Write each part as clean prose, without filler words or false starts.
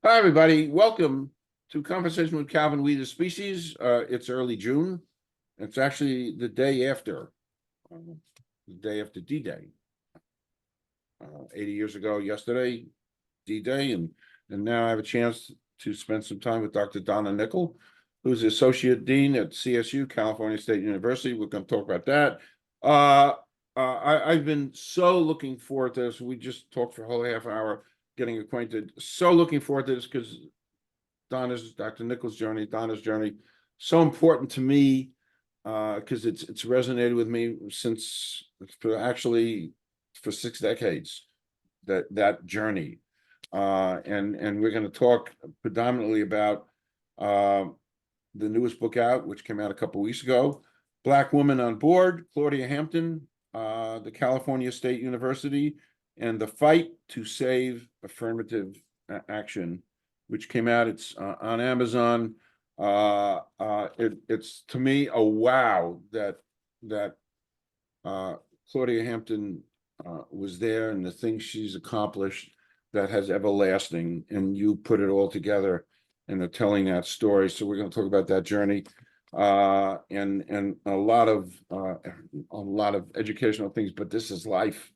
Hi, everybody. Welcome to Conversation with Calvin, We the Species. It's early June. It's actually uh, the day after D-Day. 80 years ago yesterday, D-Day, and now I have a chance to spend some time with Dr. Donna Nicol, who's the Associate Dean at CSU, California State University. We're going to talk about that. I've been so looking forward to this. We just talked for a whole half hour getting acquainted. So looking forward to this because Dr. Nicol's journey, Donna's journey, so important to me because it's resonated with me since for 6 decades, that journey. And we're going to talk predominantly about the newest book out, which came out a couple of weeks ago, Black Woman on Board, Claudia Hampton, the California State University, and the Fight to Save Affirmative Action, which came out. It's on Amazon. It's to me a wow that Claudia Hampton was there, and the things she's accomplished that has everlasting, and you put it all together and are telling that story. So we're going to talk about that journey and a lot of educational things. But this is life.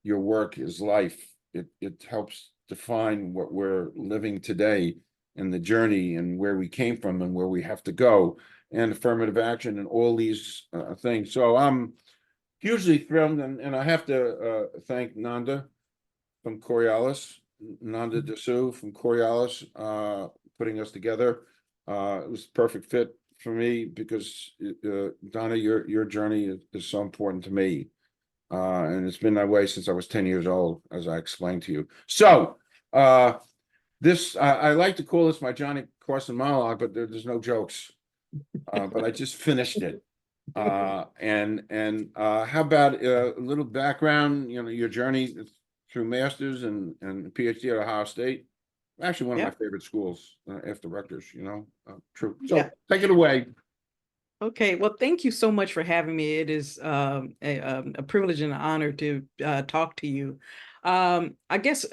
Your work is life. It helps define what we're living today and the journey and where we came from and where we have to go and affirmative action and all these things. So I'm hugely thrilled, and I have to thank Nanda from Coriolis, Nanda Dessou from Coriolis, putting us together. It was a perfect fit for me because Donna, your journey is so important to me. And it's been that way since I was 10 years old, as I explained to you. So I like to call this my Johnny Carson monologue, but there's no jokes. But I just finished it. And how about a little background, your journey through master's and PhD at Ohio State? Actually, one of my favorite schools after Rutgers, true. So Yeah. take it away. Okay. Well, thank you so much for having me. It is a privilege and an honor to talk to you. I guess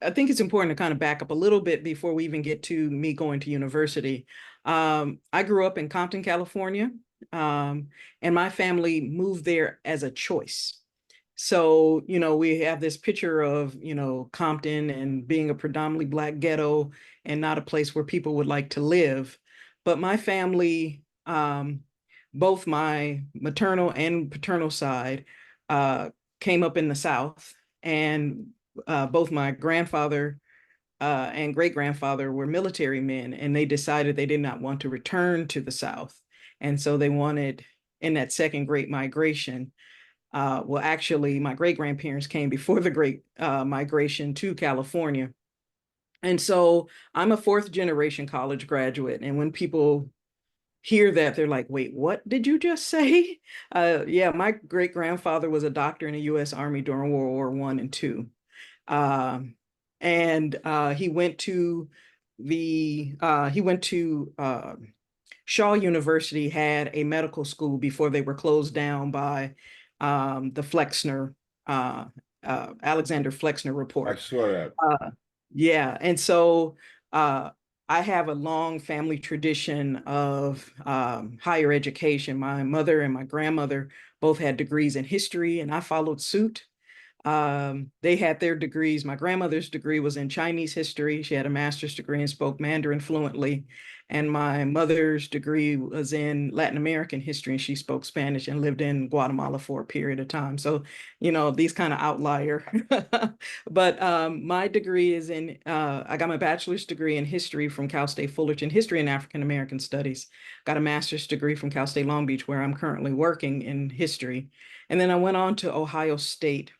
I think it's important to kind of back up a little bit before we even get to me going to university. I grew up in Compton, California, and my family moved there as a choice. So, we have this picture of, Compton and being a predominantly Black ghetto and not a place where people would like to live. But my family, both my maternal and paternal side, came up in the South, and both my grandfather and great grandfather were military men, and they decided they did not want to return to the South. And so they wanted, in that second Great Migration, well, actually, my great grandparents came before the Great Migration to California. And so I'm a fourth generation college graduate. And when people hear that, they're like, wait, what did you just say? Yeah, my great grandfather was a doctor in the US Army during World War I and II. And he went to Shaw University, had a medical school before they were closed down by the Flexner, Alexander Flexner I report. saw that. Yeah. And so I have a long family tradition of higher education. My mother and my grandmother both had degrees in history, and I followed suit. They had their degrees. My grandmother's degree was in Chinese history. She had a master's degree and spoke Mandarin fluently. And my mother's degree was in Latin American history, and she spoke Spanish and lived in Guatemala for a period of time. So, these kind of outlier. But my degree is I got my bachelor's degree in history from Cal State Fullerton, history and African American studies. Got a master's degree from Cal State Long Beach, where I'm currently working in history. And then I went on to Ohio State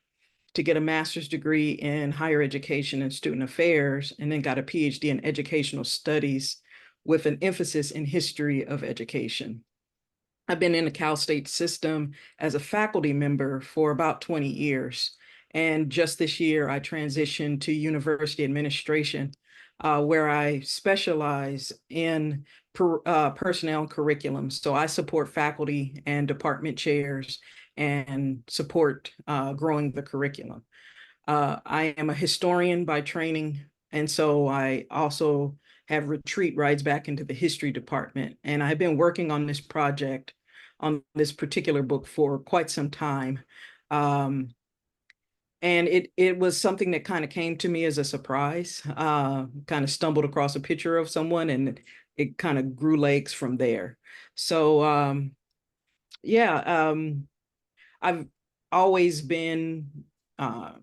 to get a master's degree in higher education and student affairs, and then got a PhD in educational studies with an emphasis in history of education. I've been in the Cal State system as a faculty member for about 20 years. And just this year, I transitioned to university administration, where I specialize in personnel and curriculum. So I support faculty and department chairs and support growing the curriculum. I am a historian by training And so I also have retreat rides back into the history department. And I've been working on this project, on this particular book for quite some time. And it was something that kind of came to me as a surprise. Kind of stumbled across a picture of someone, and it kind of grew legs from there. So yeah, I've always been uh,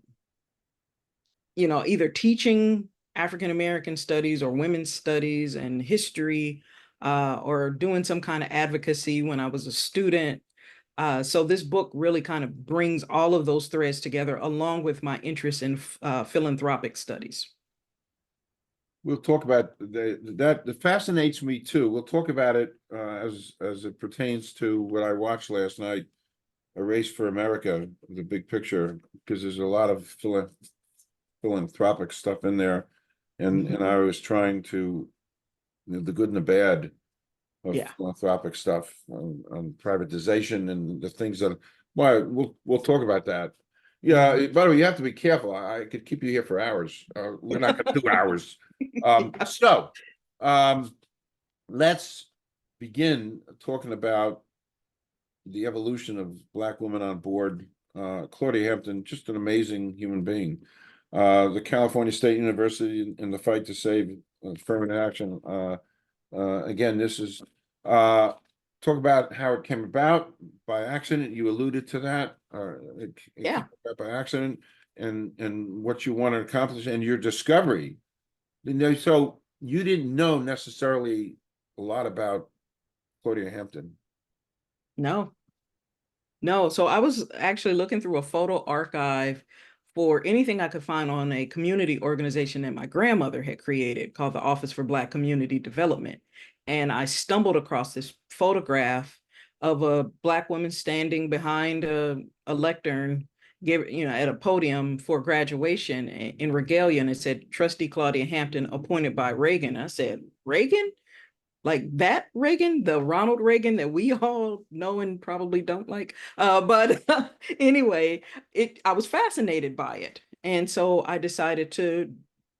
either teaching African American studies or women's studies and history, or doing some kind of advocacy when I was a student. So this book really kind of brings all of those threads together, along with my interest in philanthropic studies. We'll talk about that fascinates me too. We'll talk about it as it pertains to what I watched last night, A Race for America, the big picture, because there's a lot of philanthropic stuff in there, and I was trying to, the good and the bad of philanthropic stuff on privatization and the things that. Well, we'll talk about that. Yeah. By the way, you have to be careful. I could keep you here for hours. We're not going to do hours. So, let's begin talking about the evolution of Black women on board. Claudia Hampton, just an amazing human being. The California State University in the fight to save affirmative action. Again, this is talk about how it came about by accident. You alluded to that. It came about by accident, and what you want to accomplish and your discovery. So you didn't know necessarily a lot about Claudia Hampton. No. So I was actually looking through a photo archive for anything I could find on a community organization that my grandmother had created called the Office for Black Community Development. And I stumbled across this photograph of a Black woman standing behind a lectern, at a podium for graduation in regalia, and it said, Trustee Claudia Hampton, appointed by Reagan. I said, Reagan? Like that Reagan, the Ronald Reagan that we all know and probably don't like. But anyway, I was fascinated by it. And so I decided to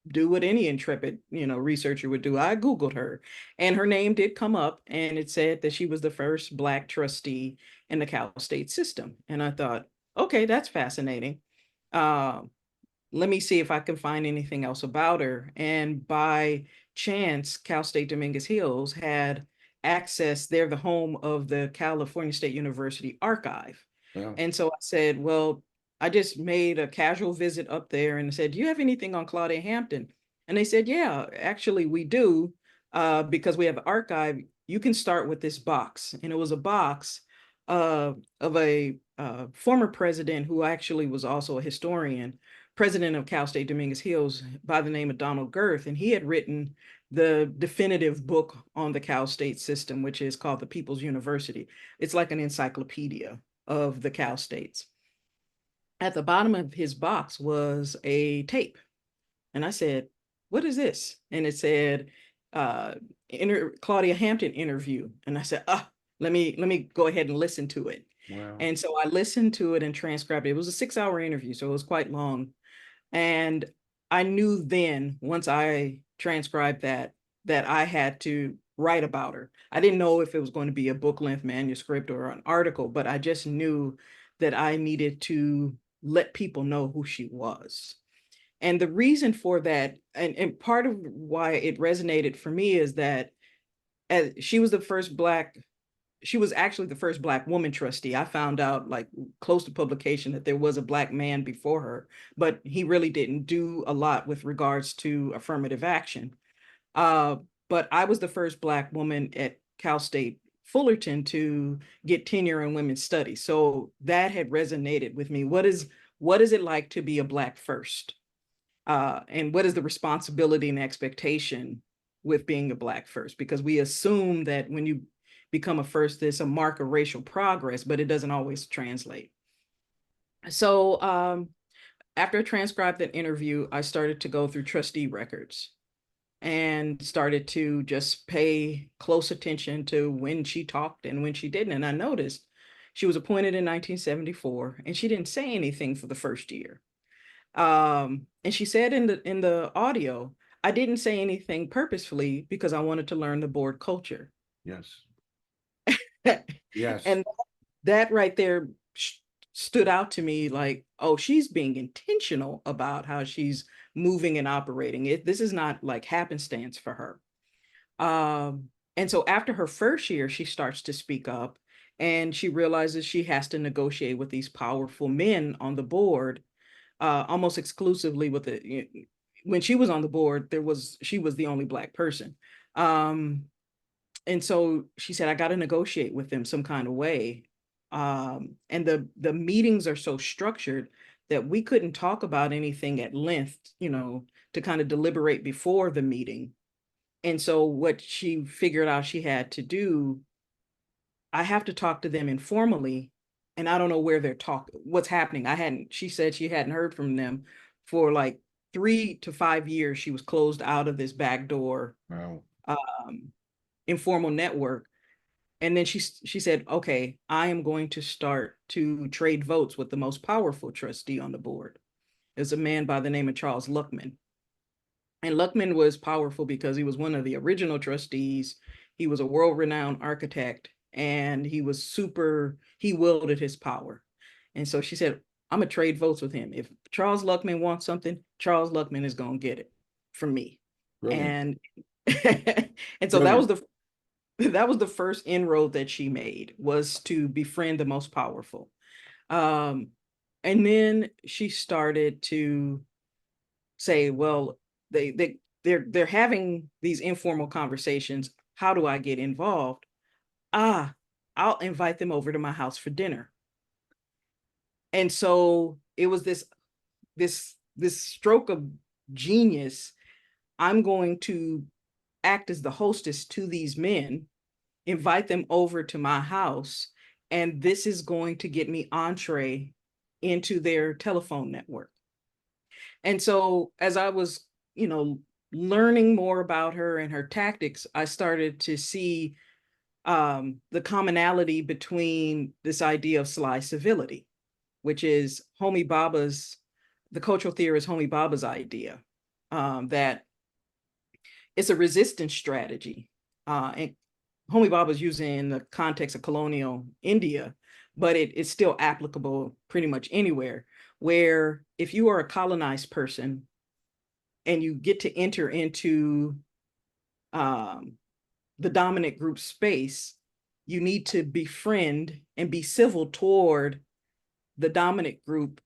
do what any intrepid, researcher would do. I Googled her, and her name did come up, and it said that she was the first Black trustee in the Cal State system. And I thought, okay, that's fascinating. Let me see if I can find anything else about her. And by chance, Cal State Dominguez Hills had access. They're the home of the California State University archive. Yeah. And so I said, well, I just made a casual visit up there and said, do you have anything on Claudia Hampton? And they said, yeah, actually we do, because we have an archive. You can start with this box. And it was a box of a former president who actually was also a historian, president of Cal State Dominguez Hills, by the name of Donald Girth. And he had written the definitive book on the Cal State system, which is called The People's University. It's like an encyclopedia of the Cal States. At the bottom of his box was a tape. And I said, what is this? And it said, Claudia Hampton interview. And I said, let me go ahead and listen to it. Wow. And so I listened to it and transcribed it. It was a 6-hour interview, so it was quite long. And I knew then, once I transcribed that I had to write about her. I didn't know if it was going to be a book-length manuscript or an article, but I just knew that I needed to let people know who she was. And the reason for that, and part of why it resonated for me, is that as she was she was actually the first Black woman trustee. I found out, like, close to publication, that there was a Black man before her, but he really didn't do a lot with regards to affirmative action. But I was the first Black woman at Cal State Fullerton to get tenure in women's studies. So that had resonated with me. What is it like to be a Black first? And what is the responsibility and expectation with being a Black first? Because we assume that when you become a first, there's a mark of racial progress, but it doesn't always translate. So after I transcribed that interview, I started to go through trustee records and started to just pay close attention to when she talked and when she didn't. And I noticed she was appointed in 1974, and she didn't say anything for the first year. And she said in the audio, I didn't say anything purposefully because I wanted to learn the board culture. Yes. Yes. And that right there stood out to me like, oh, she's being intentional about how she's moving and operating. This is not like happenstance for her. And so after her first year, she starts to speak up and she realizes she has to negotiate with these powerful men on the board, almost exclusively with the, when she was on the board, she was the only Black person. And so she said, I got to negotiate with them some kind of way. And the meetings are so structured that we couldn't talk about anything at length, to kind of deliberate before the meeting. And so what she figured out she had to do, I have to talk to them informally, and I don't know where what's happening. She said she hadn't heard from them for like 3 to 5 years. She was closed out of this backdoor Wow. informal network. And then she said, okay, I am going to start to trade votes with the most powerful trustee on the board. It's a man by the name of Charles Luckman. And Luckman was powerful because he was one of the original trustees. He was a world-renowned architect, and he wielded his power. And so she said, I'm gonna trade votes with him. If Charles Luckman wants something, Charles Luckman is gonna get it from me. Brilliant. And so that was the first inroad that she made, was to befriend the most powerful. And then she started to say, well, they're having these informal conversations. How do I get involved? I'll invite them over to my house for dinner. And so it was this stroke of genius. I'm going to act as the hostess to these men, invite them over to my house, and this is going to get me entree into their telephone network. And so as I was, learning more about her and her tactics, I started to see the commonality between this idea of sly civility, which is the cultural theorist Homi Bhabha's idea, that it's a resistance strategy. And Homi Bhabha is using in the context of colonial India, but it's still applicable pretty much anywhere, where if you are a colonized person and you get to enter into the dominant group space, you need to befriend and be civil toward the dominant group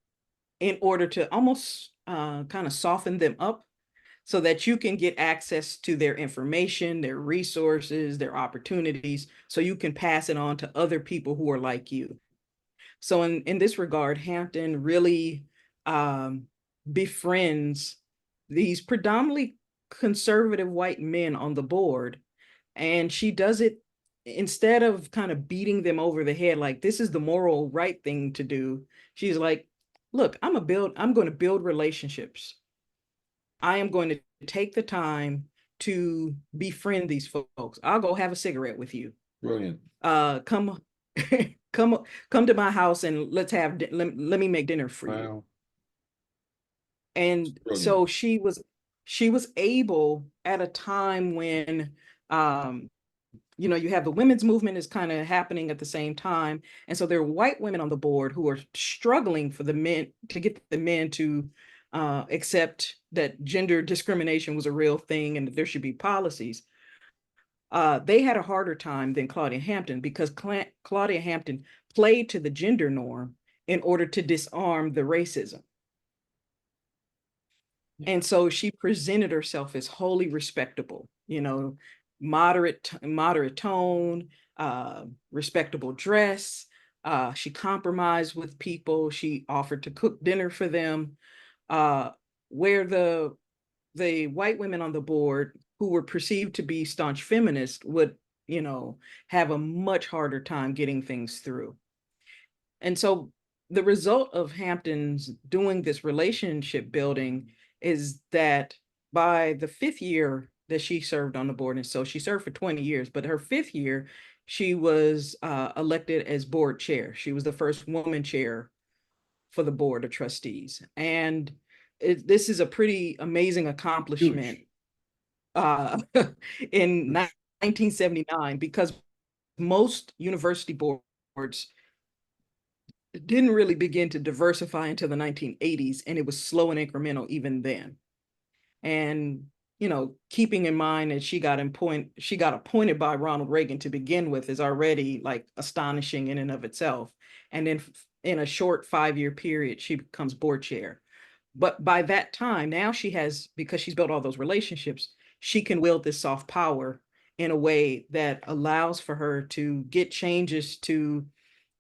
in order to almost kind of soften them up so that you can get access to their information, their resources, their opportunities, so you can pass it on to other people who are like you. So in this regard, Hampton really befriends these predominantly conservative white men on the board. And she does it instead of kind of beating them over the head, like this is the moral right thing to do. She's like, look, I'm going to build relationships. I am going to take the time to befriend these folks. I'll go have a cigarette with you. Brilliant. Come come to my house and let me make dinner for you. Wow. And so she was able, at a time when you have the women's movement is kind of happening at the same time. And so there are white women on the board who are struggling for the men to get the men to accept that gender discrimination was a real thing and that there should be policies. They had a harder time than Claudia Hampton because Claudia Hampton played to the gender norm in order to disarm the racism. And so she presented herself as wholly respectable, moderate tone, respectable dress. She compromised with people. She offered to cook dinner for them, where the white women on the board who were perceived to be staunch feminists would, have a much harder time getting things through. And so the result of Hampton's doing this relationship building is that by the 5th year that she served on the board, and so she served for 20 years, but her 5th year, she was elected as board chair. She was the first woman chair for the board of trustees. And this is a pretty amazing accomplishment. Huge. in 1979, because most university boards didn't really begin to diversify until the 1980s, and it was slow and incremental even then. And keeping in mind that she got appointed by Ronald Reagan to begin with is already like astonishing in and of itself. And then in a short 5-year period, she becomes board chair. But by that time, now because she's built all those relationships, she can wield this soft power in a way that allows for her to get changes to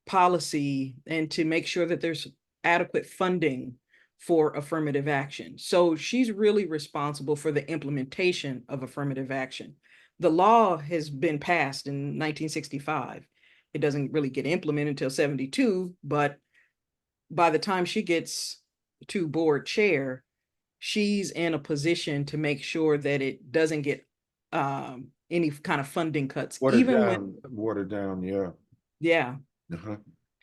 policy and to make sure that there's adequate funding for affirmative action. So she's really responsible for the implementation of affirmative action. The law has been passed in 1965. It doesn't really get implemented until 72, but by the time she gets to board chair, she's in a position to make sure that it doesn't get any kind of funding cuts, Watered down, yeah. Yeah. Uh-huh.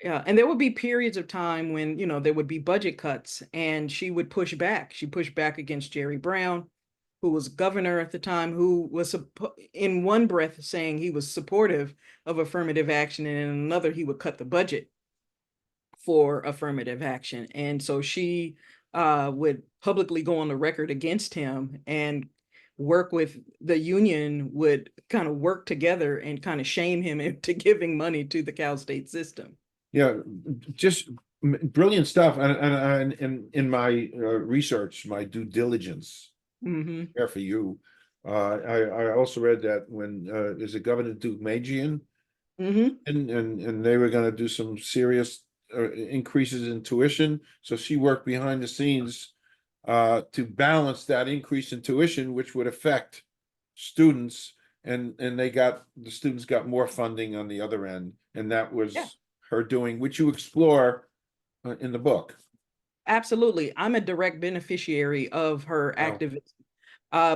Yeah, and there would be periods of time when, there would be budget cuts, and she would push back. She pushed back against Jerry Brown, who was governor at the time, who was in one breath saying he was supportive of affirmative action, and in another he would cut the budget for affirmative action. And so she would publicly go on the record against him, and work with the union would kind of work together and kind of shame him into giving money to the Cal State system. Yeah, just brilliant stuff. And in my research, my due diligence, there for you, I also read that when there's a Governor Duke Magian, and they were going to do some serious increases in tuition. So she worked behind the scenes to balance that increase in tuition, which would affect students, and the students got more funding on the other end, and that was her doing, which you explore in the book. Absolutely. I'm a direct beneficiary of her activism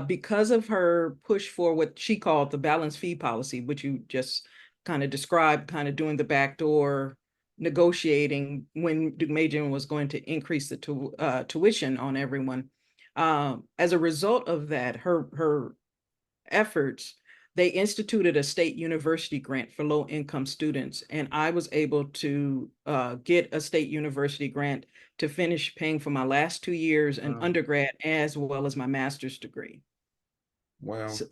because of her push for what she called the balanced fee policy, which you just kind of described, kind of doing the backdoor negotiating when Duke Magian was going to increase the tuition on everyone. As a result of that, her efforts, they instituted a state university grant for low-income students, and I was able to get a state university grant to finish paying for my last 2 years in undergrad as well as my master's degree. Wow. So,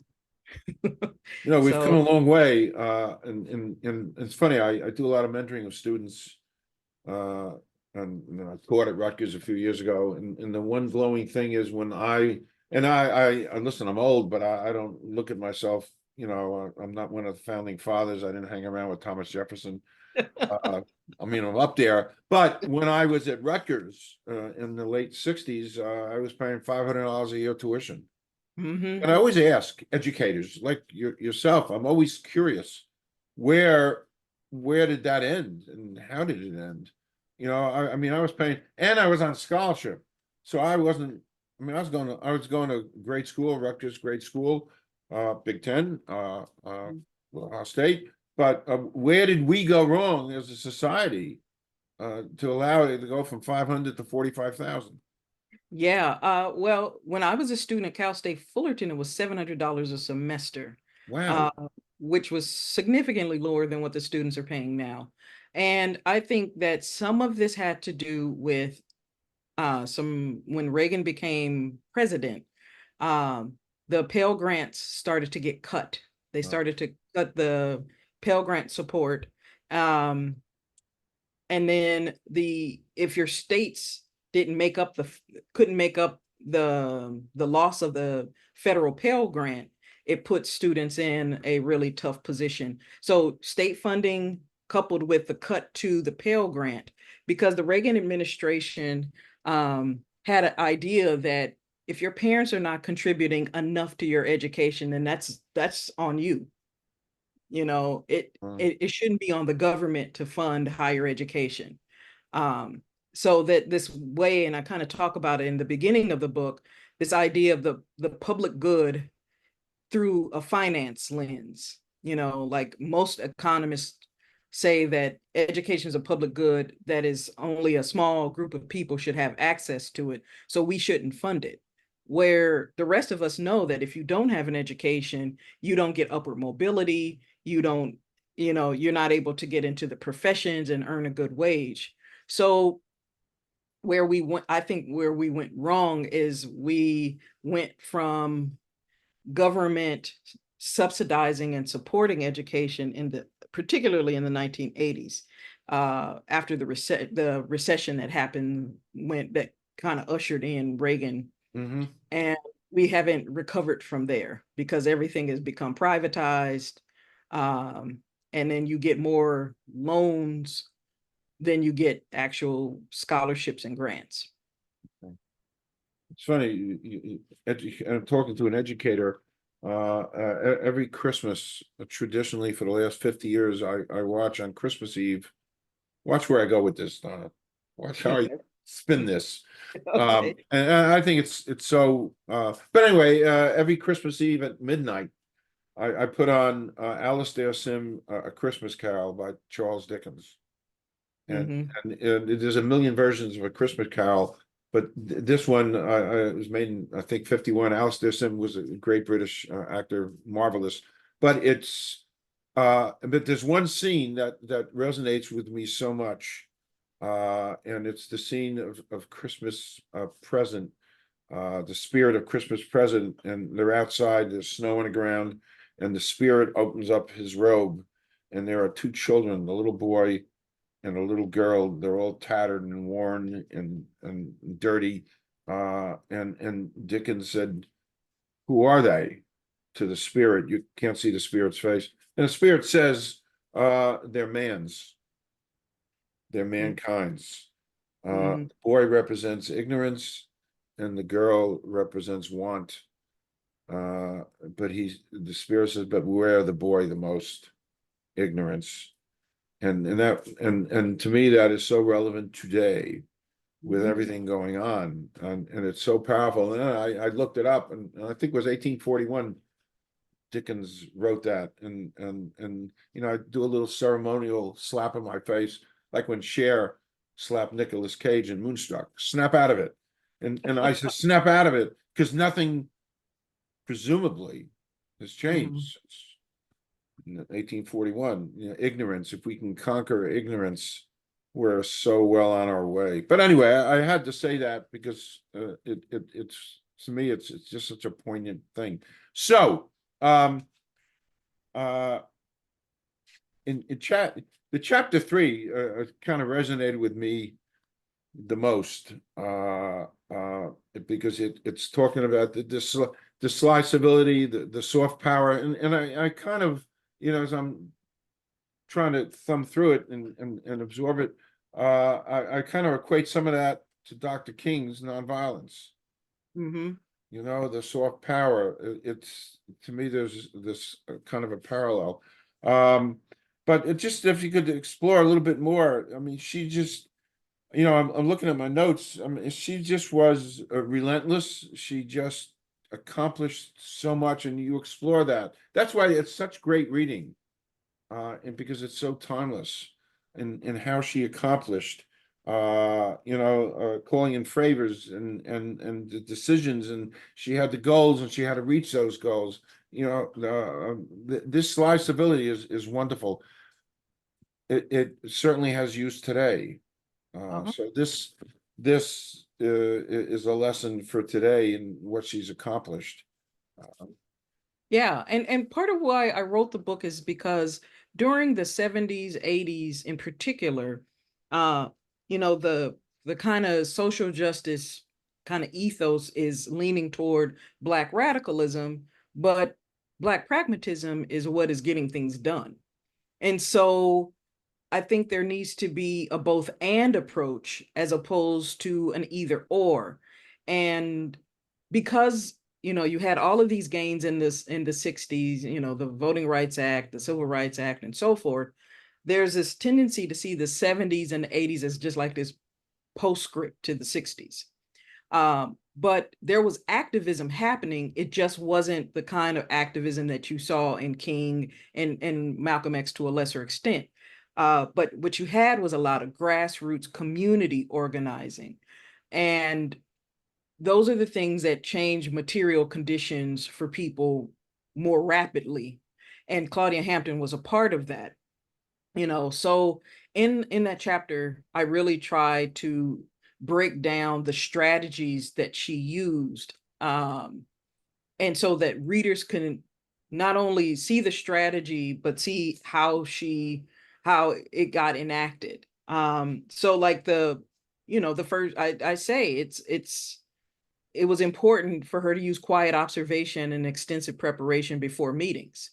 we've come a long way, and it's funny, I do a lot of mentoring of students, and I taught at Rutgers a few years ago, and the one glowing thing is when I listen, I'm old, but I don't look at myself, I'm not one of the founding fathers. I didn't hang around with Thomas Jefferson. I mean, I'm up there, but when I was at Rutgers in the late 60s, I was paying $500 a year tuition. And I always ask educators like yourself, I'm always curious, where did that end and how did it end? I mean, I was paying, and I was on scholarship, so I wasn't. I mean, I was going to grade school, Rutgers grade school, Big Ten, State. But where did we go wrong as a society to allow it to go from 500 to 45,000? Yeah. Well, when I was a student at Cal State Fullerton, it was $700 a semester. Wow. Which was significantly lower than what the students are paying now. And I think that some of this had to do with when Reagan became president, the Pell Grants started to get cut. They started to cut the Pell Grant support. And then if your states couldn't make up the loss of the federal Pell Grant, it puts students in a really tough position. So state funding coupled with the cut to the Pell Grant, because the Reagan administration had an idea that if your parents are not contributing enough to your education, then that's on you. It shouldn't be on the government to fund higher education. So that this way, and I kind of talk about it in the beginning of the book, this idea of the public good through a finance lens. Like most economists say that education is a public good that is only a small group of people should have access to it, so we shouldn't fund it. where the rest of us know that if you don't have an education, you don't get upward mobility, you don't, you're not able to get into the professions and earn a good wage. So I think where we went wrong is we went from government subsidizing and supporting education particularly in the 1980s, after the recession that happened, that kind of ushered in Reagan. Mm-hmm. And we haven't recovered from there because everything has become privatized. And then you get more loans than you get actual scholarships and grants. It's funny, I'm talking to an educator, every Christmas, traditionally for the last 50 years, I watch on Christmas Eve. Watch where I go with this, Donna. Watch how I spin this. Okay. And I think it's so, but anyway, every Christmas Eve at midnight, I put on Alastair Sim, A Christmas Carol by Charles Dickens. And there's a million versions of A Christmas Carol, but this one was made in, I think, 51. Alastair Sim was a great British actor, marvelous. But but there's one scene that resonates with me so much, and it's the scene of Christmas present, the spirit of Christmas present, and they're outside. There's snow on the ground, and the spirit opens up his robe, and there are two children, the little boy and a little girl. They're all tattered and worn and dirty. And Dickens said, "Who are they?" To the spirit. You can't see the spirit's face, and the spirit says, "They're man's. They're mankind's." The boy represents ignorance, and the girl represents want. But the spirit says, "But beware the boy the most, ignorance." And to me that is so relevant today with everything going on, and it's so powerful. And I looked it up, and I think it was 1841 Dickens wrote that. And I do a little ceremonial slap in my face, like when Cher slapped Nicolas Cage in Moonstruck. Snap out of it. And I said, snap out of it, because nothing presumably has changed since 1841. Ignorance. If we can conquer ignorance, we're so well on our way. But anyway, I had to say that because it's, to me, it's just such a poignant thing. So, in the chapter 3 kind of resonated with me the most, because it's talking about the sly civility, the soft power, and I kind of, as I'm trying to thumb through it and absorb it, I kind of equate some of that to Dr. King's nonviolence. The soft power. It's, to me, there's this kind of a parallel. But if you could explore a little bit more. I mean, she just, I'm looking at my notes. I mean, she just was relentless. She just accomplished so much, and you explore that. That's why it's such great reading, and because it's so timeless in how she accomplished, calling in favors and the decisions, and she had the goals, and she had to reach those goals. This sly civility is wonderful. It certainly has use today. So this is a lesson for today in what she's accomplished. Yeah, and part of why I wrote the book is because during the 70s, 80s in particular, the kind of social justice kind of ethos is leaning toward Black radicalism, but Black pragmatism is what is getting things done. And so I think there needs to be a both and approach as opposed to an either or. And because you had all of these gains in the 60s, the Voting Rights Act, the Civil Rights Act, and so forth, there's this tendency to see the 70s and the 80s as just like this postscript to the 60s. But there was activism happening. It just wasn't the kind of activism that you saw in King and Malcolm X to a lesser extent. But what you had was a lot of grassroots community organizing. And those are the things that change material conditions for people more rapidly. And Claudia Hampton was a part of that. So in that chapter, I really tried to break down the strategies that she used, and so that readers can not only see the strategy but see how it got enacted. So like the first, I say it was important for her to use quiet observation and extensive preparation before meetings.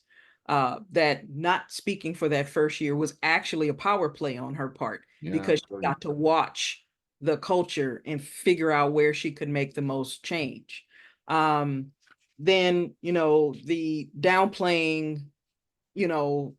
That not speaking for that first year was actually a power play on her part, Yeah, because she brilliant. got to watch the culture and figure out where she could make the most change. Um, then, the downplaying, you know,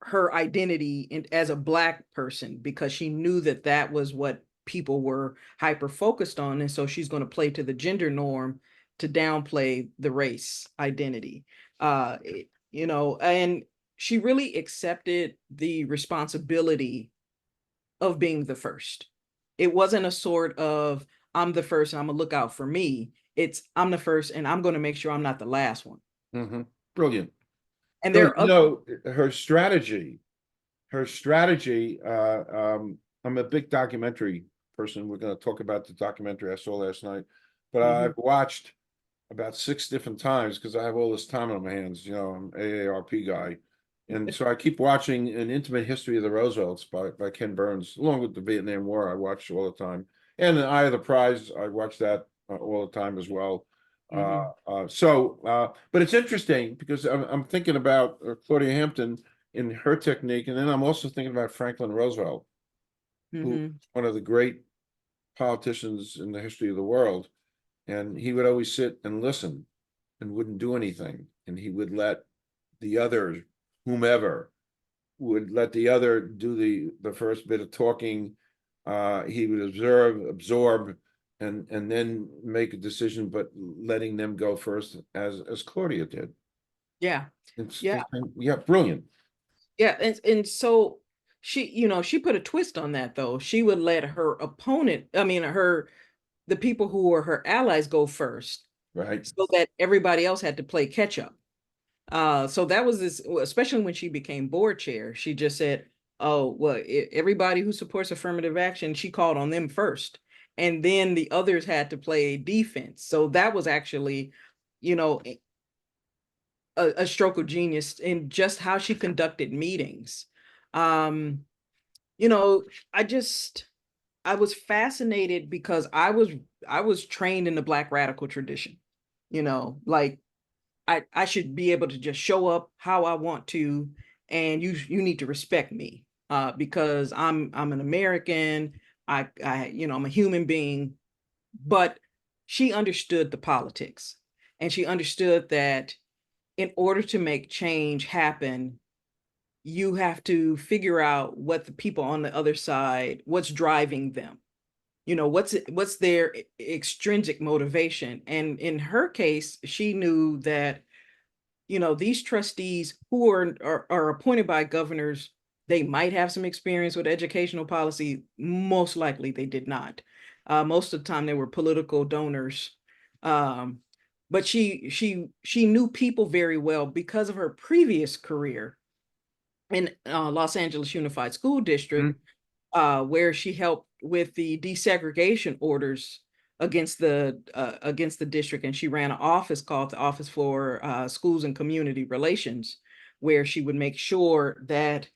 her identity as a Black person, because she knew that that was what people were hyper focused on. And so she's going to play to the gender norm to downplay the race identity. And she really accepted the responsibility of being the first. It wasn't a sort of, I'm the first and I'm gonna look out for me. It's, I'm the first and I'm going to make sure I'm not the last one. Brilliant. And there Brilliant. are other. Her strategy, I'm a big documentary person. We're going to talk about the documentary I saw last night, but I've watched about 6 different times because I have all this time on my hands. I'm AARP guy. And so I keep watching An Intimate History of the Roosevelts by Ken Burns, along with the Vietnam War I watch all the time. And The Eye of the Prize, I watch that all the time as well. But it's interesting because I'm thinking about Claudia Hampton in her technique, and then I'm also thinking about Franklin Roosevelt, who was one of the great politicians in the history of the world. And he would always sit and listen and wouldn't do anything. And he would let the other, whomever, would let the other do the first bit of talking. He would absorb, and then make a decision, but letting them go first, as Claudia did. Yeah. Yeah. Yeah, brilliant. Yeah. And so she put a twist on that though. She would let her opponent, the people who were her allies go first, Right. so that everybody else had to play catch up. So that was this, especially when she became board chair, she just said, oh, well, everybody who supports affirmative action, she called on them first. And then the others had to play defense. So that was actually, you know, a stroke of genius in just how she conducted meetings. Um, you know, I was fascinated because I was trained in the Black radical tradition, like I should be able to just show up how I want to, and you need to respect me, because I'm an American. I'm a human being. But she understood the politics, and she understood that in order to make change happen, you have to figure out what the people on the other side, what's driving them. What's their extrinsic motivation. And in her case, she knew that these trustees who are appointed by governors, they might have some experience with educational policy. Most likely they did not. Most of the time they were political donors. But she knew people very well because of her previous career in Los Angeles Unified School District, where she helped with the desegregation orders against the district, and she ran an office called the Office for Schools and Community Relations, where she would make sure that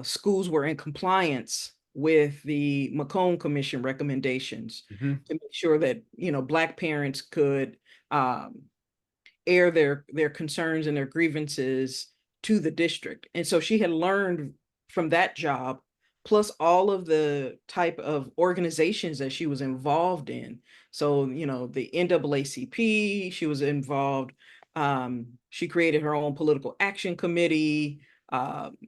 schools were in compliance with the Macomb Commission recommendations, to make sure that Black parents could air their concerns and their grievances to the district. And so she had learned from that job, plus all of the type of organizations that she was involved in. So, the NAACP, she was involved. She created her own political action committee.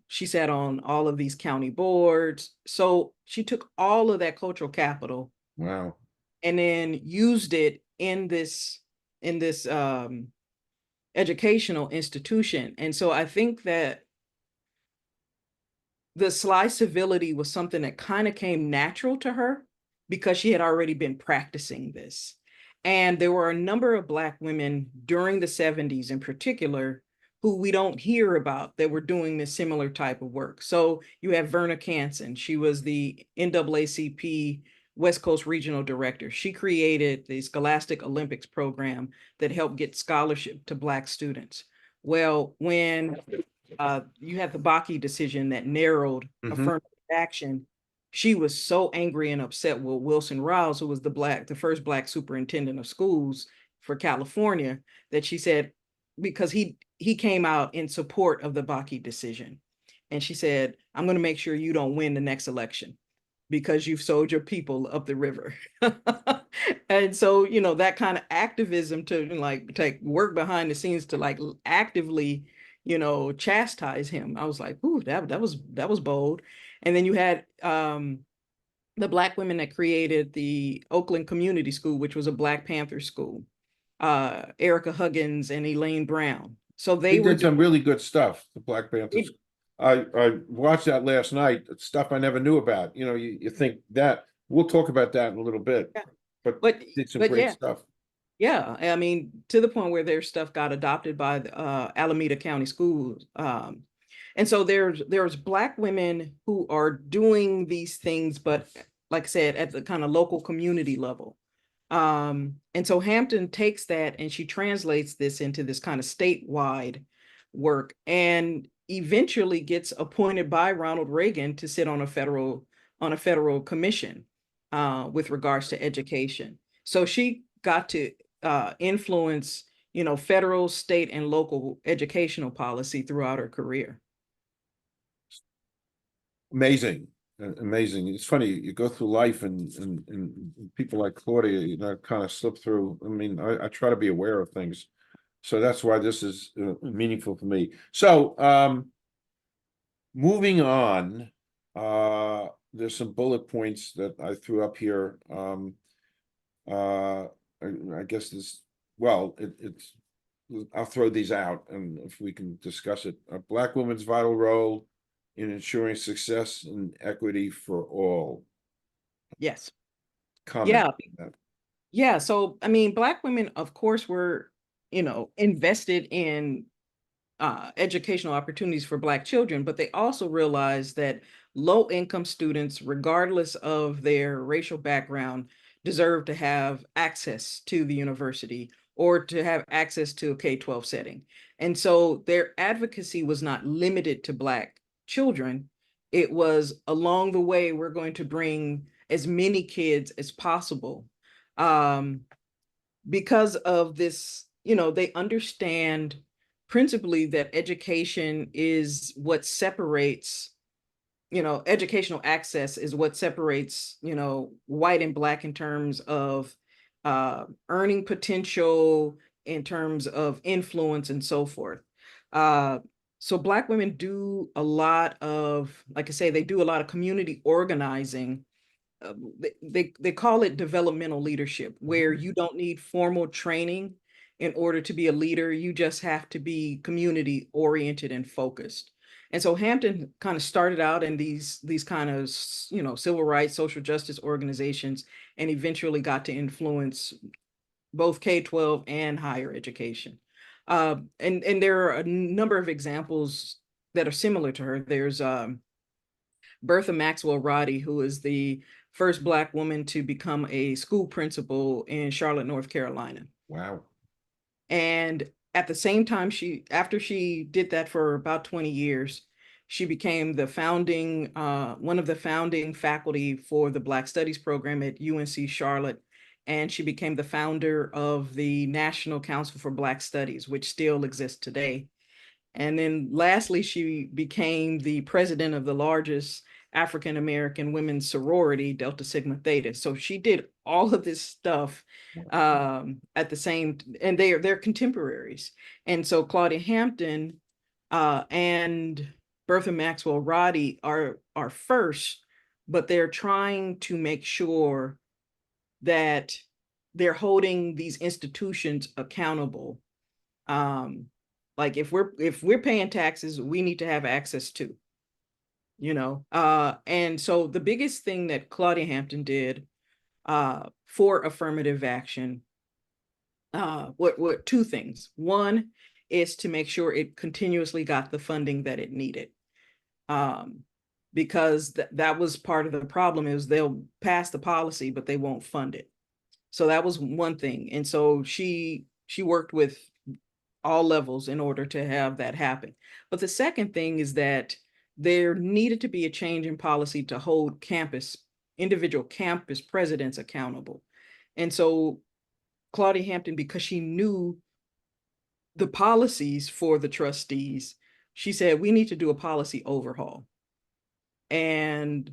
She sat on all of these county boards. So she took all of that cultural capital. Wow. And then used it in this educational institution. And so I think that the sly civility was something that kind of came natural to her because she had already been practicing this. And there were a number of Black women during the 70s in particular who we don't hear about that were doing this similar type of work. So you have Verna Canson. She was the NAACP West Coast Regional Director. She created the Scholastic Olympics program that helped get scholarship to Black students. Well, when you had the Bakke decision that narrowed affirmative action, she was so angry and upset with Wilson Rouse, who was the first Black superintendent of schools for California, that she said, because he came out in support of the Bakke decision. And she said, I'm going to make sure you don't win the next election because you've sold your people up the river. And so, you know, that kind of activism to like take work behind the scenes to like actively, you know, chastise him. I was like, ooh, that was bold. And then you had the Black women that created the Oakland Community School, which was a Black Panther school, Erica Huggins and Elaine Brown. So They they were did some doing really good stuff, the Black Panthers. I watched that last night, stuff I never knew about. You know, you think that, we'll talk about that in a little bit, yeah. but did some But great yeah, stuff. yeah. I mean, to the point where their stuff got adopted by the Alameda County Schools. And so there's Black women who are doing these things, but like I said, at the kind of local community level. And so Hampton takes that and she translates this into this kind of statewide work and eventually gets appointed by Ronald Reagan to sit on a federal commission with regards to education. So she got to influence, you know, federal, state, and local educational policy throughout her career. Amazing, amazing. It's funny, you go through life and people like Claudia, you know, kind of slip through. I mean, I try to be aware of things. So that's why this is meaningful for me. So moving on, there's some bullet points that I threw up here. I guess this, well, it's, I'll throw these out and if we can discuss it. A Black woman's vital role in ensuring success and equity for all. Yes. Comment Yeah. on that. Yeah. So, I mean, Black women, of course, were, you know, invested in educational opportunities for Black children, but they also realized that low income students, regardless of their racial background, deserve to have access to the university or to have access to a K-12 setting. And so their advocacy was not limited to Black children. It was along the way, we're going to bring as many kids as possible. Because of this, you know, they understand principally that education is what separates, you know, educational access is what separates, you know, white and Black in terms of earning potential, in terms of influence and so forth. Uh, so Black women do a lot of, like I say, they do a lot of community organizing. They call it developmental leadership, where you don't need formal training in order to be a leader. You just have to be community oriented and focused. And so Hampton kind of started out in these kind of, you know, civil rights, social justice organizations, and eventually got to influence both K-12 and higher education. And there are a number of examples that are similar to her. There's Bertha Maxwell Roddy, who is the first Black woman to become a school principal in Charlotte, North Carolina. Wow. And at the same time, after she did that for about 20 years, she became the founding, one of the founding faculty for the Black Studies program at UNC Charlotte. And she became the founder of the National Council for Black Studies, which still exists today. And then lastly, she became the president of the largest African-American women's sorority, Delta Sigma Theta. So she did all of this stuff at the same, and they're contemporaries. And so Claudia Hampton and Bertha Maxwell Roddy are first, but they're trying to make sure that they're holding these institutions accountable. Like if we're paying taxes, we need to have access to, you know. And so the biggest thing that Claudia Hampton did for affirmative action what two things. One is to make sure it continuously got the funding that it needed. Because that was part of the problem, is they'll pass the policy, but they won't fund it. So that was one thing. And so she worked with all levels in order to have that happen. But the second thing is that there needed to be a change in policy to hold individual campus presidents accountable. And so Claudia Hampton, because she knew the policies for the trustees, she said, we need to do a policy overhaul. And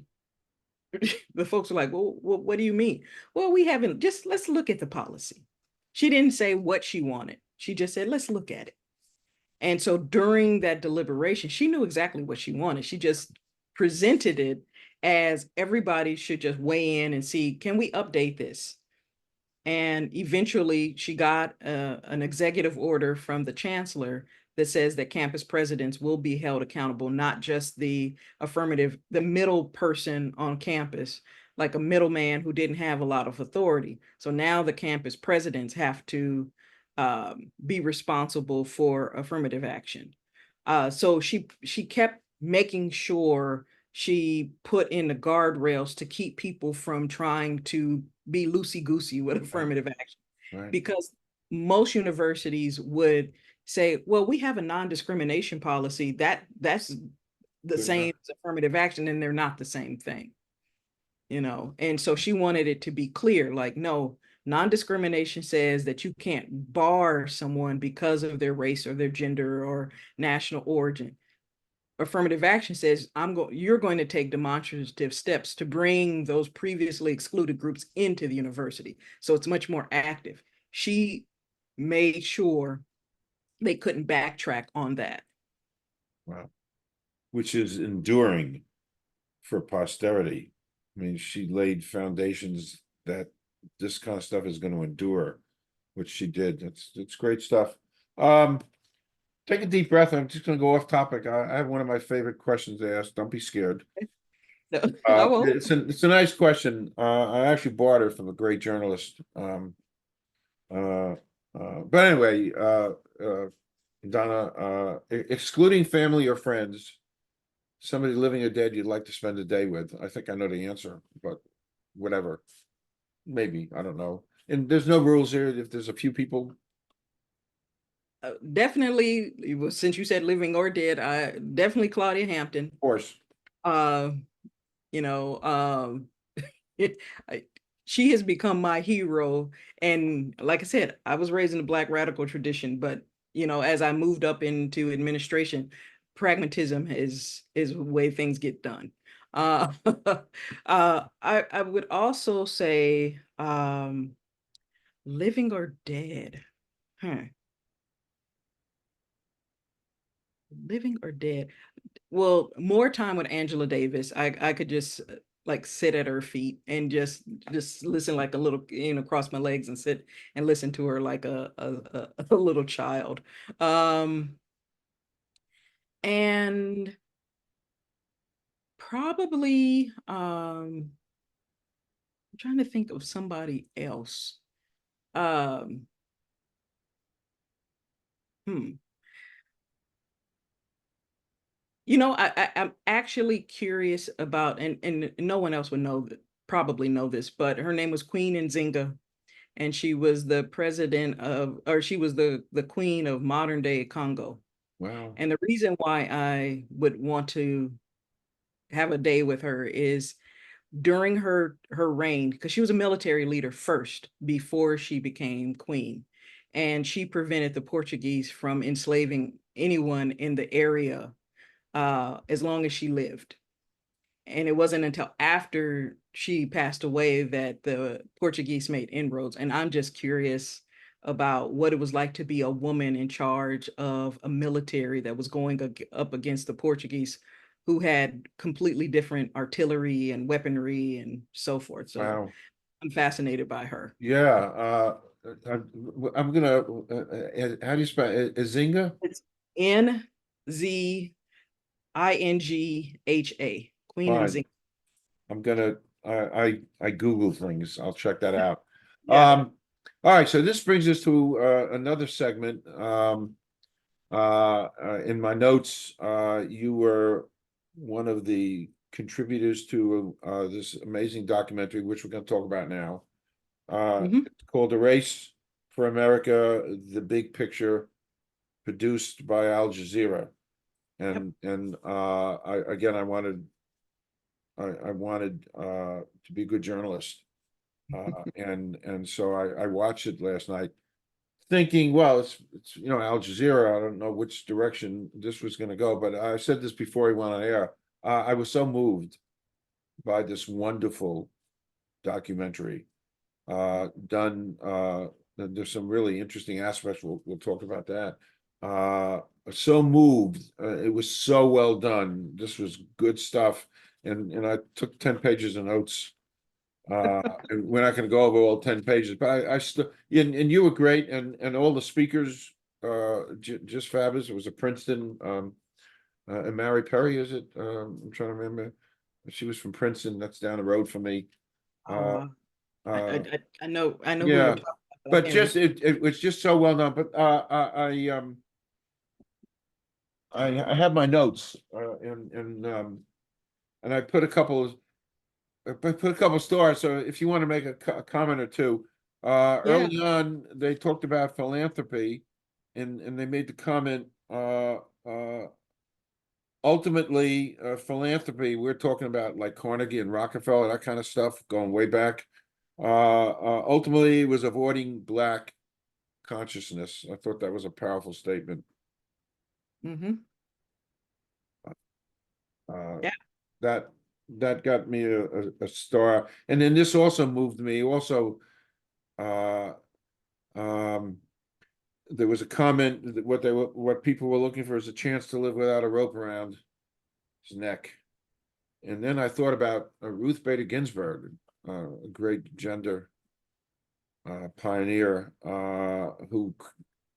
the folks were like, well, what do you mean? Well, let's look at the policy. She didn't say what she wanted. She just said, let's look at it. And so during that deliberation, she knew exactly what she wanted. She just presented it as everybody should just weigh in and see, can we update this? And eventually she got an executive order from the chancellor that says that campus presidents will be held accountable, not just the middle person on campus, like a middleman who didn't have a lot of authority. So now the campus presidents have to be responsible for affirmative action. So she kept making sure she put in the guardrails to keep people from trying to be loosey-goosey with affirmative action. Right. Because most universities would say, well, we have a non-discrimination policy that's the same as affirmative action, and they're not the same thing. And so she wanted it to be clear, like, no, non-discrimination says that you can't bar someone because of their race or their gender or national origin. Affirmative action says you're going to take demonstrative steps to bring those previously excluded groups into the university. So it's much more active. She made sure they couldn't backtrack on that. Wow. Which is enduring for posterity. I mean, she laid foundations that this kind of stuff is going to endure, which she did. It's great stuff. Take a deep breath. I'm just going to go off topic. I have one of my favorite questions to ask. Don't be scared. It's a nice question. I actually bought it from a great journalist. But anyway, Donna, excluding family or friends, somebody living or dead you'd like to spend a day with. I think I know the answer, but whatever. Maybe, I don't know. And there's no rules here. If there's a few people. Definitely, since you said living or dead, definitely Claudia Hampton. Of course. She has become my hero. And like I said, I was raised in the Black radical tradition, but as I moved up into administration, pragmatism is the way things get done. I would also say living or dead. Living or dead. Well, more time with Angela Davis. I could just like sit at her feet and just listen, like a little, cross my legs and sit and listen to her like a little child. And probably I'm trying to think of somebody else. I'm actually curious about, and no one else would probably know this, but her name was Queen Nzinga, and she was the she was the queen of modern day Congo. Wow. And the reason why I would want to have a day with her is during her reign, because she was a military leader first before she became queen, and she prevented the Portuguese from enslaving anyone in the area as long as she lived. And it wasn't until after she passed away that the Portuguese made inroads. And I'm just curious about what it was like to be a woman in charge of a military that was going up against the Portuguese, who had completely different artillery and weaponry and so forth. So wow. I'm fascinated by her. Yeah. I'm gonna, how do you spell it? Nzinga? It's Nzingha, Queen Nzinga. I'm gonna, I Google things. I'll check that out. Yeah. All right, so this brings us to another segment. In my notes, you were one of the contributors to this amazing documentary, which we're going to talk about now. Mhm. It's called "The Race for America: The Big Picture," produced by Al Jazeera. Yep. And I wanted to be a good journalist. And so I watched it last night, thinking, well, it's Al Jazeera. I don't know which direction this was going to go, but I said this before he went on air. I was so moved by this wonderful documentary done. There's some really interesting aspects. We'll talk about that. So moved. It was so well done. This was good stuff. And I took 10 pages of notes. And we're not going to go over all 10 pages, but I still, and you were great, and all the speakers, just fabulous. It was a Princeton, and Mary Perry, is it? I'm trying to remember. She was from Princeton. That's down the road from me. Uh, Uh, uh, I know who you're yeah, talking about, but I but can't just it was just so well done. But I have my notes, and I put a couple of stars. So if you want to make a comment or two, Yeah. early on they talked about philanthropy, and they made the comment. Ultimately, philanthropy. We're talking about like Carnegie and Rockefeller, that kind of stuff, going way back. Ultimately, it was avoiding Black consciousness. I thought that was a powerful statement. Hmm. Uh, Yeah. that that got me a star, and then this also moved me. Also, uh, um, there was a comment that what people were looking for is a chance to live without a rope around his neck. And then I thought about Ruth Bader Ginsburg, a great gender pioneer, who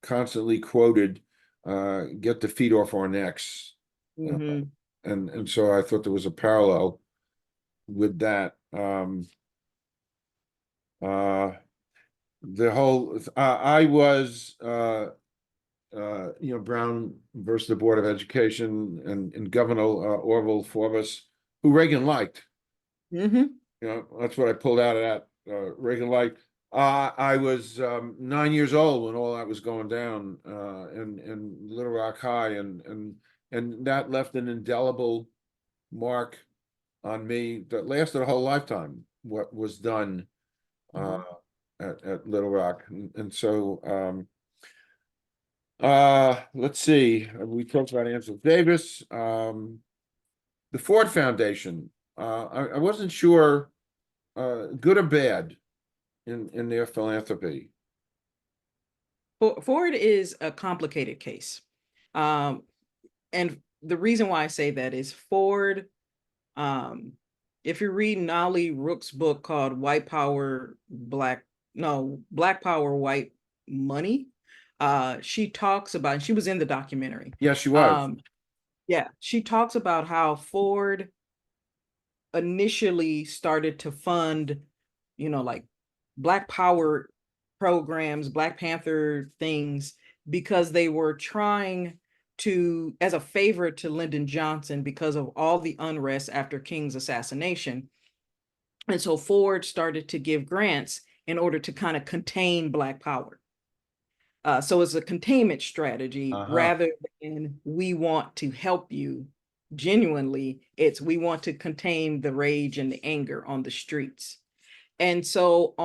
constantly quoted, "Get the feet off our necks," uh, Hmm. and so I thought there was a parallel with that. Uh, the whole I was Brown versus the Board of Education, and Governor Orville Forbes, who Reagan liked. Hmm. That's what I pulled out of that. Reagan liked. I was 9 years old when all that was going down in Little Rock High, and that left an indelible mark on me that lasted a whole lifetime. What was done uh, Hmm. at Little Rock, and so. Let's see. We talked about Angela Davis. The Ford Foundation. I wasn't sure, good or bad in their philanthropy. Ford is a complicated case. Um, and the reason why I say that is Ford, um, if you read Nolly Rook's book called White Power, Black Power, White Money, she talks about, and she was in the documentary. Yes, she was. Um, yeah, she talks about how Ford initially started to fund, like Black Power programs, Black Panther things, because they were trying to, as a favor to Lyndon Johnson, because of all the unrest after King's assassination. And so Ford started to give grants in order to kind of contain Black Power. So it's a containment strategy Uh-huh. rather than we want to help you genuinely. It's we want to contain the rage and the anger on the streets. And so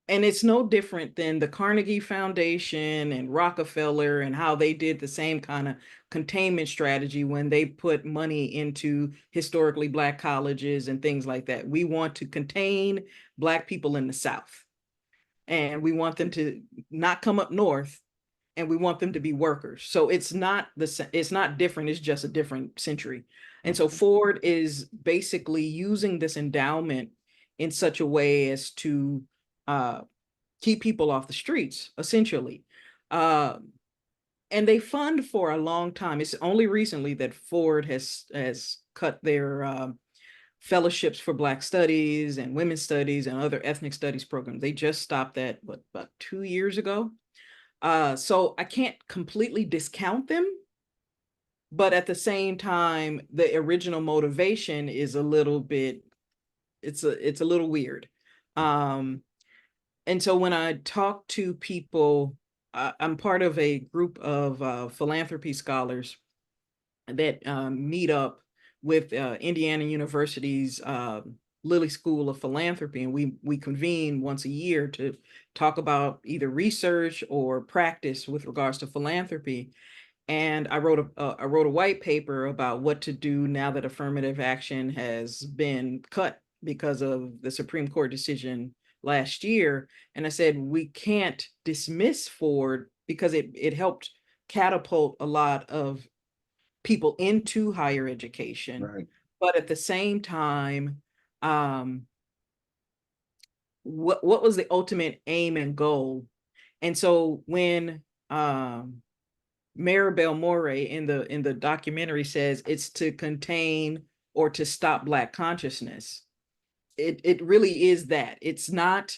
and it's no different than the Carnegie Foundation and Rockefeller and how they did the same kind of containment strategy when they put money into historically Black colleges and things like that. We want to contain Black people in the South, and we want them to not come up north, and we want them to be workers. So it's not different, it's just a different century. And so Ford is basically using this endowment in such a way as to uh, keep people off the streets, essentially. Uh, and they fund for a long time. It's only recently that Ford has cut their fellowships for Black studies and women's studies and other ethnic studies programs. They just stopped that, what, about 2 years ago. So I can't completely discount them, but at the same time, the original motivation is a little bit, it's a little weird. And so when I talk to people, I'm part of a group of philanthropy scholars that meet up with Indiana University's Lilly School of Philanthropy, and we convene once a year to talk about either research or practice with regards to philanthropy. And I wrote a white paper about what to do now that affirmative action has been cut because of the Supreme Court decision last year. And I said, we can't dismiss Ford because it helped catapult a lot of people into higher education. Right. But at the same time, what was the ultimate aim and goal? And so when Maribel Morey in the documentary says it's to contain or to stop Black consciousness, it really is that. It's not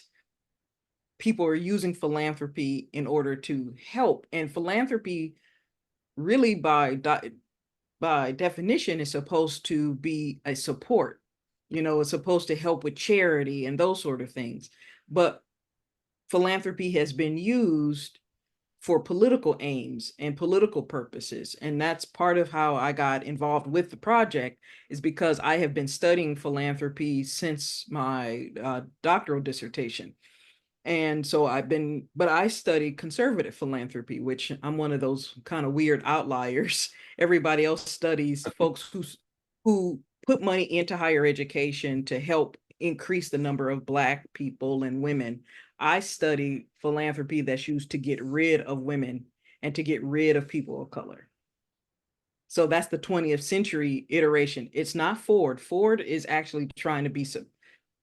people are using philanthropy in order to help, and philanthropy really by definition is supposed to be a support. It's supposed to help with charity and those sort of things. But philanthropy has been used for political aims and political purposes. And that's part of how I got involved with the project, is because I have been studying philanthropy since my doctoral dissertation. And so but I studied conservative philanthropy, which I'm one of those kind of weird outliers. Everybody else studies folks who put money into higher education to help increase the number of Black people and women. I study philanthropy that's used to get rid of women and to get rid of people of color. So that's the 20th century iteration. It's not Ford. Ford is actually trying to be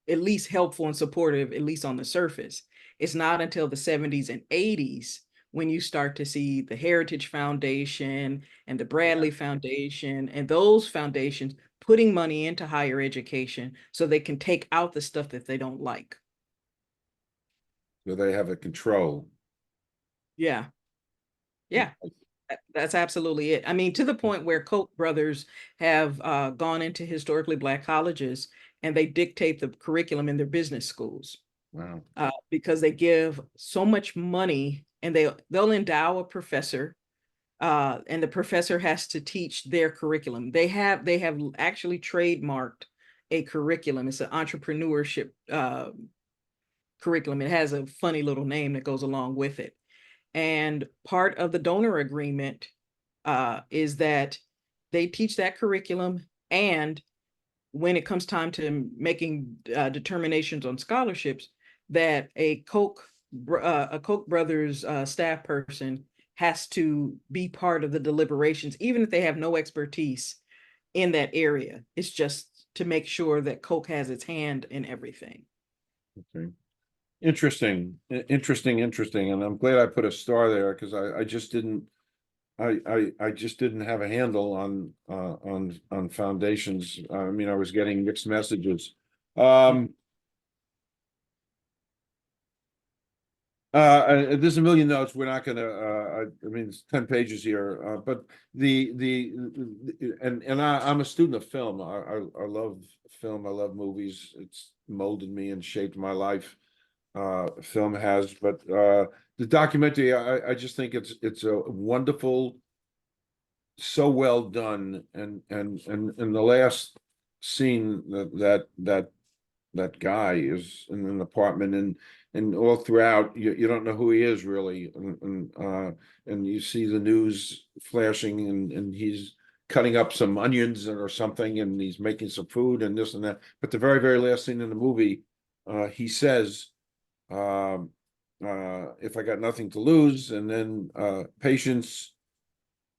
at least helpful and supportive, at least on the surface. It's not until the 70s and 80s when you start to see the Heritage Foundation and the Bradley Foundation and those foundations putting money into higher education so they can take out the stuff that they don't like. So they have a control. Yeah. Yeah. That's absolutely it. I mean, to the point where Koch brothers have gone into historically Black colleges and they dictate the curriculum in their business schools. Wow. Because they give so much money, and they'll endow a professor, and the professor has to teach their curriculum. They have actually trademarked a curriculum. It's an entrepreneurship curriculum. It has a funny little name that goes along with it. And part of the donor agreement is that they teach that curriculum, and when it comes time to making determinations on scholarships, that a Koch brothers staff person has to be part of the deliberations, even if they have no expertise in that area. It's just to make sure that Koch has its hand in everything. Okay. Interesting. And I'm glad I put a star there because I just didn't have a handle on foundations. I mean, I was getting mixed messages. There's a million notes. We're not gonna, I mean, it's 10 pages here, but I'm a student of film. I love film. I love movies. It's molded me and shaped my life. Film has, but the documentary, I just think it's a wonderful, so well done, and the last scene that guy is in an apartment, and all throughout you don't know who he is really, and you see the news flashing, and he's cutting up some onions or something, and he's making some food and this and that. But the very last scene in the movie, he says, if I got nothing to lose, and then patience,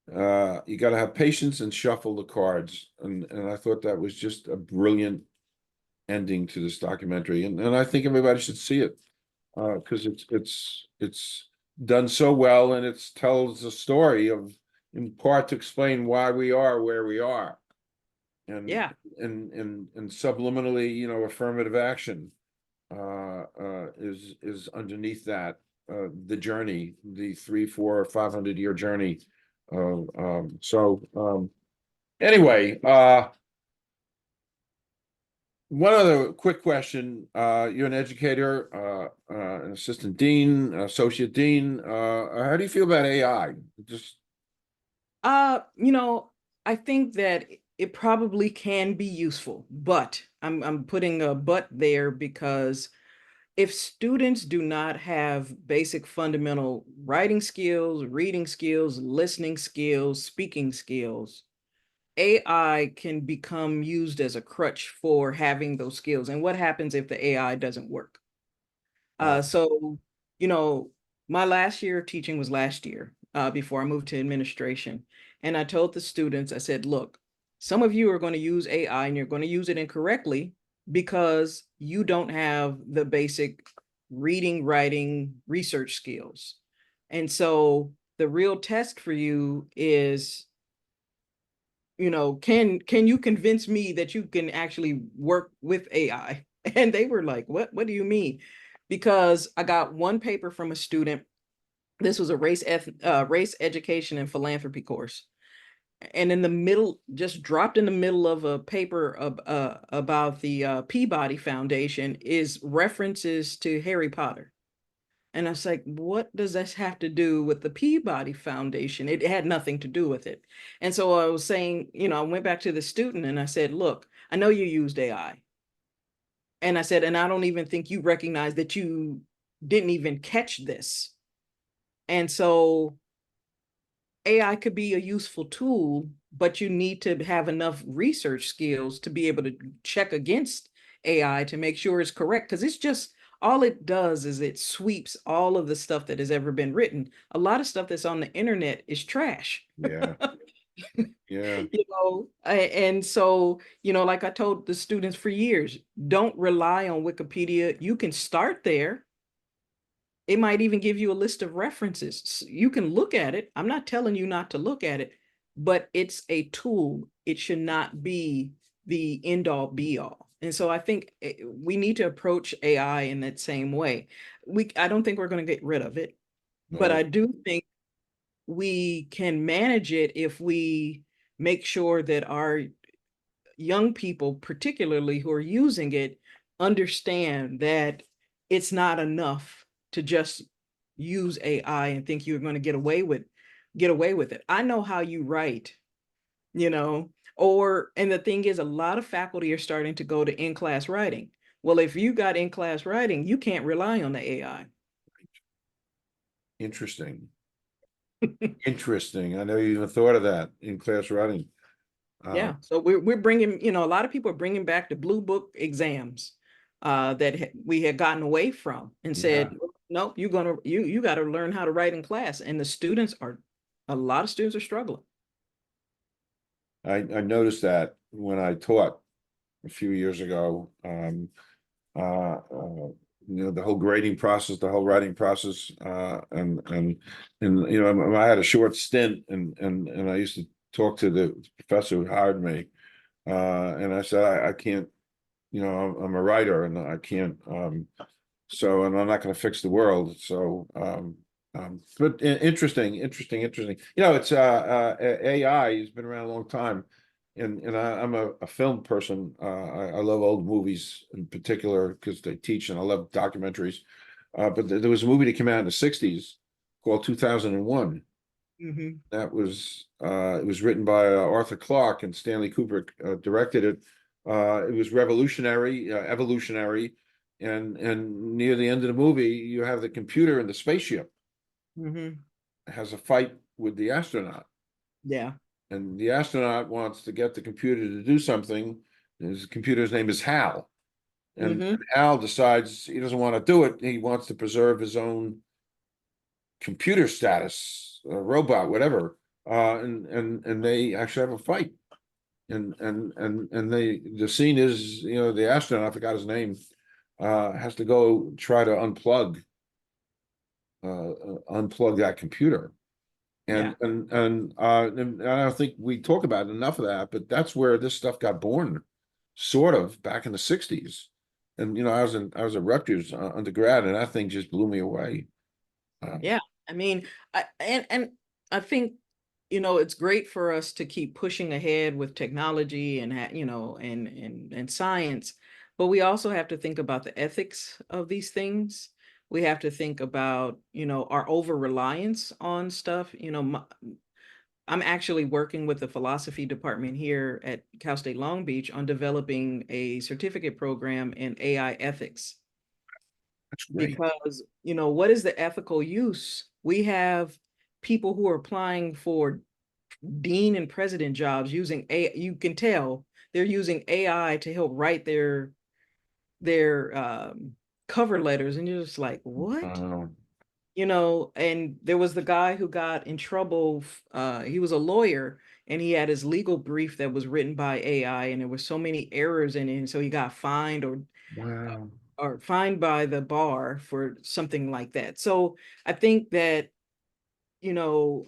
you got to have patience and shuffle the cards, and I thought that was just a brilliant ending to this documentary, and I think everybody should see it, because it's done so well, and it tells a story of, in part, to explain why we are where we are. and Yeah. and subliminally, you know, affirmative action is underneath that, the journey, the 3, 4, 500 year journey. Anyway, one other quick question. You're an educator, an assistant dean, associate dean. How do you feel about AI? Just You know, I think that it probably can be useful, but I'm putting a but there because if students do not have basic fundamental writing skills, reading skills, listening skills, speaking skills, AI can become used as a crutch for having those skills. And what happens if the AI doesn't work? uh, So, you know, my last year of teaching was last year, before I moved to administration. And I told the students, I said, look, some of you are going to use AI and you're going to use it incorrectly because you don't have the basic reading, writing, research skills. And so the real test for you is, you know, can you convince me that you can actually work with AI? And they were like, what do you mean? Because I got one paper from a student. This was a race education and philanthropy course. And in the middle, just dropped in the middle of a paper about the Peabody Foundation is references to Harry Potter. And I was like, what does this have to do with the Peabody Foundation? It had nothing to do with it. And so I was saying, you know, I went back to the student and I said, look, I know you used AI. And I said, and I don't even think you recognize that you didn't even catch this. And so AI could be a useful tool, but you need to have enough research skills to be able to check against AI to make sure it's correct. Because it's just all it does is it sweeps all of the stuff that has ever been written. A lot of stuff that's on the internet is trash. yeah, yeah, You know, and so, you know, like I told the students for years, don't rely on Wikipedia. You can start there. It might even give you a list of references. You can look at it. I'm not telling you not to look at it, but it's a tool. It should not be the end all be all. And so I think we need to approach AI in that same way. I don't think we're going to get rid of it, but no, I do think we can manage it if we make sure that our young people, particularly who are using it, understand that it's not enough to just use AI and think you're going to get away with it. I know how you write, you know, or and the thing is a lot of faculty are starting to go to in-class writing. Well, if you got in-class writing, you can't rely on the AI. interesting, interesting. I never even thought of that in class writing. Yeah, so we're bringing, you know, a lot of people are bringing back the blue book exams that we had gotten away from and Yeah, said, nope, you got to learn how to write in class. And the students are, a lot of students are struggling. I noticed that when I taught a few years ago. You know, the whole grading process, the whole writing process, and you know, I had a short stint, and I used to talk to the professor who hired me, and I said, I can't, you know, I'm a writer, and I can't, and I'm not going to fix the world. So, but interesting. You know, it's AI has been around a long time, and I'm a film person. I love old movies in particular because they teach, and I love documentaries. But there was a movie that came out in the '60s called 2001. Hmm. That was it was written by Arthur Clarke, and Stanley Kubrick directed it. It was revolutionary, evolutionary, and near the end of the movie, you have the computer in the spaceship Hmm. has a fight with the astronaut, Yeah. and the astronaut wants to get the computer to do something. His computer's name is Hal, and Hmm. Hal decides he doesn't want to do it. He wants to preserve his own computer status, robot, whatever. And they actually have a fight. And the scene is, you know, the astronaut, I forgot his name, has to go try to unplug that computer. Yeah. And I don't think we talk about enough of that, but that's where this stuff got born, sort of back in the 60s. And I was at Rutgers undergrad, and that thing just blew me away. Yeah. I mean, and I think, it's great for us to keep pushing ahead with technology and and science, but we also have to think about the ethics of these things. We have to think about, our over reliance on stuff. I'm actually working with the philosophy department here at Cal State Long Beach on developing a certificate program in AI ethics. That's great. Because, what is the ethical use? We have people who are applying for dean and president jobs using you can tell they're using AI to help write their cover letters, and you're just like, what? Um, And there was the guy who got in trouble. He was a lawyer, and he had his legal brief that was written by AI, and there were so many errors in it, and so he got fined wow. or fined by the bar for something like that. So I think that, you know,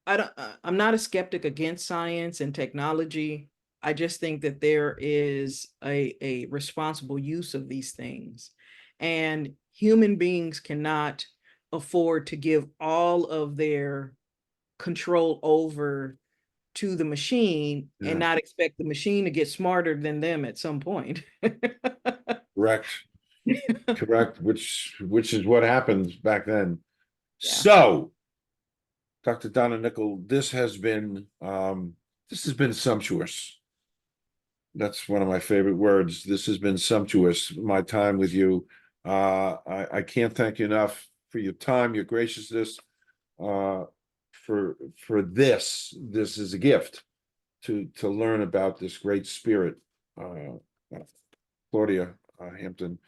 I'm not a skeptic against science and technology. I just think that there is a responsible use of these things. And human beings cannot afford to give all of their control over to the machine and Yeah, not expect the machine to get smarter than them at some point. correct. Correct, which is what happens back then. Yeah. So, Dr. Donna Nicol, this has been sumptuous. That's one of my favorite words. This has been sumptuous, my time with you. I can't thank you enough for your time, your graciousness, uh, for this. This is a gift to learn about this great spirit, uh, Claudia Hampton.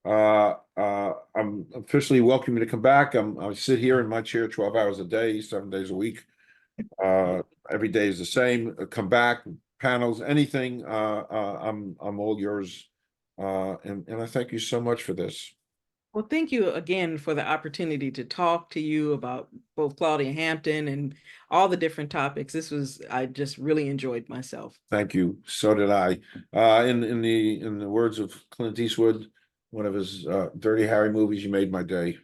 I'm officially welcome you to come back. I sit here in my chair 12 hours a day, 7 days a week. Every day is the same. Come back, panels, anything. I'm all yours. And I thank you so much for this. Well, thank you again for the opportunity to talk to you about both Claudia Hampton and all the different topics. I just really enjoyed myself. Thank you. So did I. In the words of Clint Eastwood, one of his Dirty Harry movies, you made my day.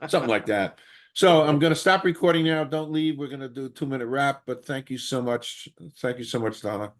Something like that. So I'm going to stop recording now. Don't leave. We're going to do a 2-minute wrap, but thank you so much. Thank you so much, Donna.